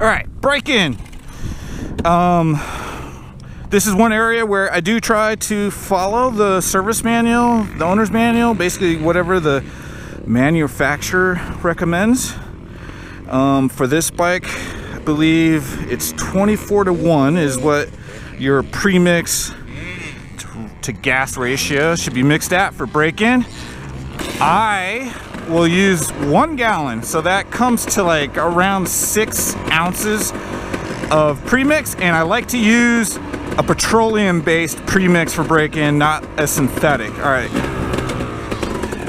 All right, brake in. This is one area where I do try to follow the service manual, the owner's manual, basically whatever the manufacturer recommends. For this bike, I believe it's 24:1 is what your premix to gas ratio should be mixed at for break-in. I will use 1 gallon, so that comes to like around 6 ounces of premix, and I like to use a petroleum-based premix for break-in, not a synthetic. All right.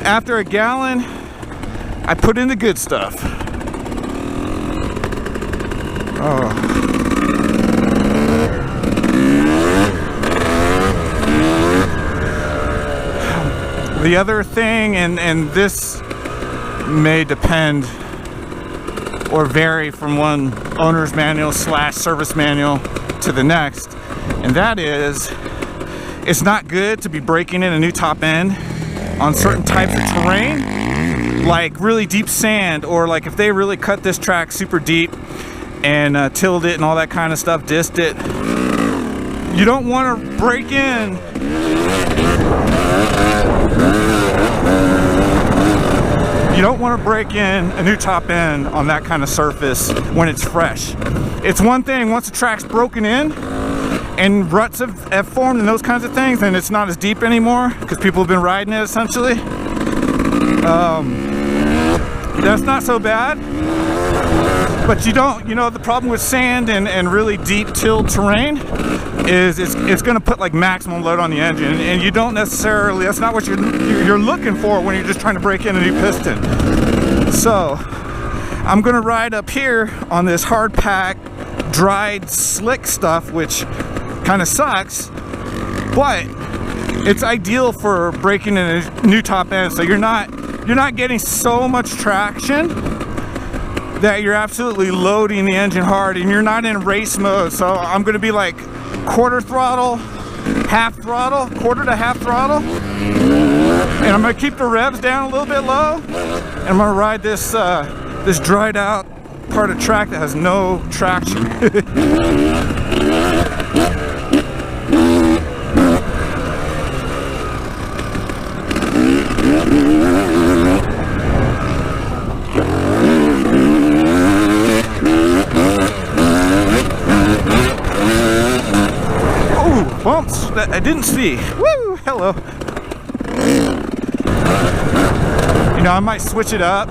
After a gallon, I put in the good stuff. Oh. The other thing, and this may depend or vary from one owner's manual / service manual to the next, and that is, it's not good to be breaking in a new top end on certain types of terrain, like really deep sand, or like if they really cut this track super deep and tilled it and all that kind of stuff, dissed it. You don't want to break in a new top end on that kind of surface when it's fresh. It's one thing once the track's broken in and ruts have formed and those kinds of things, and it's not as deep anymore because people have been riding it essentially. That's not so bad. But you know, the problem with sand and really deep tilled terrain is it's going to put like maximum load on the engine, and you don't necessarily, that's not what you're looking for when you're just trying to break in a new piston. So I'm going to ride up here on this hard pack dried slick stuff, which kind of sucks, but it's ideal for breaking in a new top end. So you're not getting so much traction that you're absolutely loading the engine hard, and you're not in race mode. So I'm going to be like quarter throttle, half throttle, quarter to half throttle, and I'm going to keep the revs down a little bit low, and I'm going to ride this this dried out part of track that has no traction. Bumps that I didn't see. Woo! Hello. You know, I might switch it up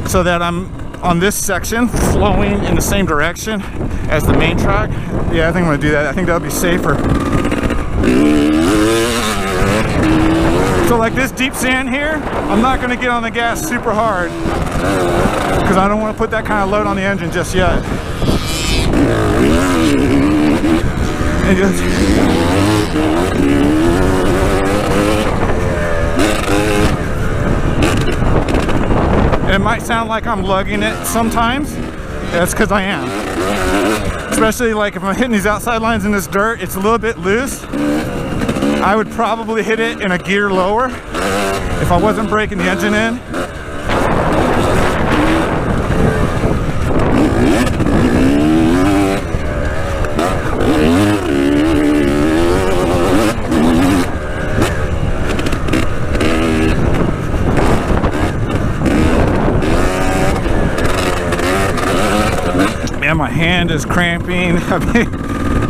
so that I'm on this section flowing in the same direction as the main track. Yeah, I think I'm gonna do that. I think that'll be safer. So like this deep sand here, I'm not gonna get on the gas super hard because I don't want to put that kind of load on the engine just yet. And just it might sound like I'm lugging it sometimes. That's because I am. Especially like if I'm hitting these outside lines in this dirt, it's a little bit loose. I would probably hit it in a gear lower if I wasn't breaking the engine in. Man, my hand is cramping. I mean,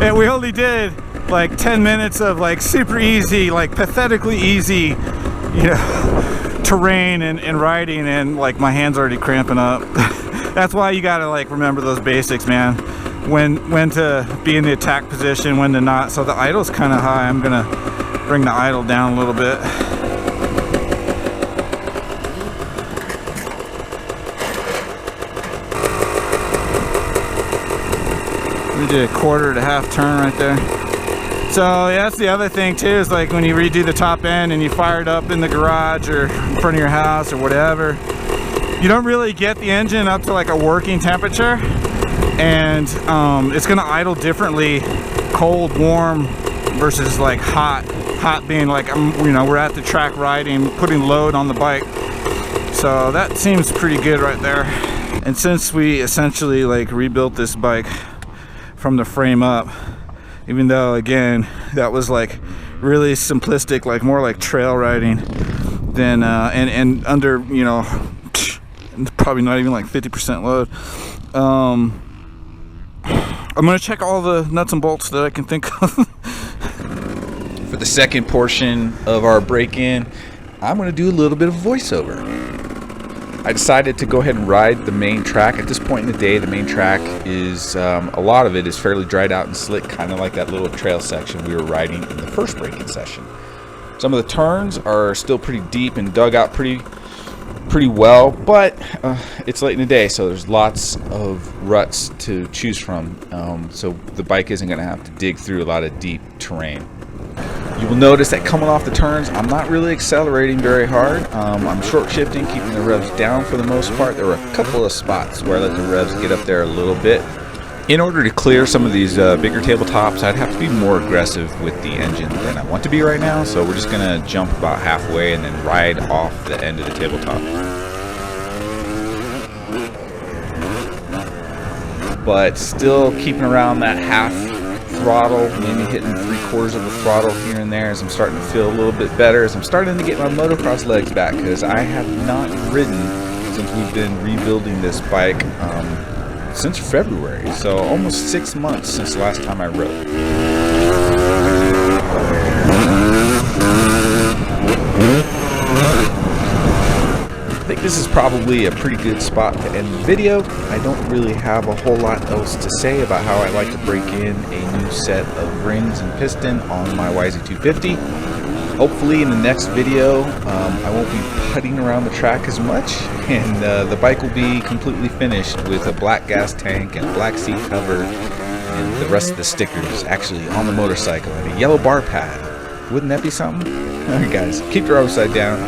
and we only did like 10 minutes of like super easy, like pathetically easy, you know, terrain and riding, and like my hand's already cramping up. That's why you gotta like remember those basics, man. When to be in the attack position, when to not. So the idle's kind of high. I'm gonna bring the idle down a little bit. We did a quarter to half turn right there. So yeah, that's the other thing too, is like when you redo the top end and you fire it up in the garage or in front of your house or whatever, you don't really get the engine up to like a working temperature, and it's gonna idle differently, cold, warm versus like hot. Hot being like, you know, we're at the track riding, putting load on the bike. So that seems pretty good right there. And since we essentially like rebuilt this bike from the frame up, even though again that was like really simplistic, like more like trail riding than and under, you know, probably not even like 50% load. I'm gonna check all the nuts and bolts that I can think of. For the second portion of our break-in, I'm gonna do a little bit of voiceover. I decided to go ahead and ride the main track. At this point in the day, the main track is, a lot of it is fairly dried out and slick, kind of like that little trail section we were riding in the first break-in session. Some of the turns are still pretty deep and dug out pretty well, but it's late in the day, so there's lots of ruts to choose from, so the bike isn't going to have to dig through a lot of deep terrain. You will notice that coming off the turns, I'm not really accelerating very hard. I'm short shifting, keeping the revs down for the most part. There were a couple of spots where I let the revs get up there a little bit. In order to clear some of these bigger tabletops, I'd have to be more aggressive with the engine than I want to be right now, so we're just going to jump about halfway and then ride off the end of the tabletop. But still keeping around that half throttle, maybe hitting 3/4 of the throttle here and there as I'm starting to feel a little bit better, as I'm starting to get my motocross legs back, because I have not ridden since we've been rebuilding this bike since February, so almost 6 months since the last time I rode. I think this is probably a pretty good spot to end the video. I don't really have a whole lot else to say about how I like to break in a new set of rings and piston on my YZ250. Hopefully in the next video, I won't be putting around the track as much, and the bike will be completely finished with a black gas tank and a black seat cover, and the rest of the stickers actually on the motorcycle, and a yellow bar pad. Wouldn't that be something? Alright guys, keep your upside down,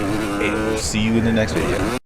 and we'll see you in the next video.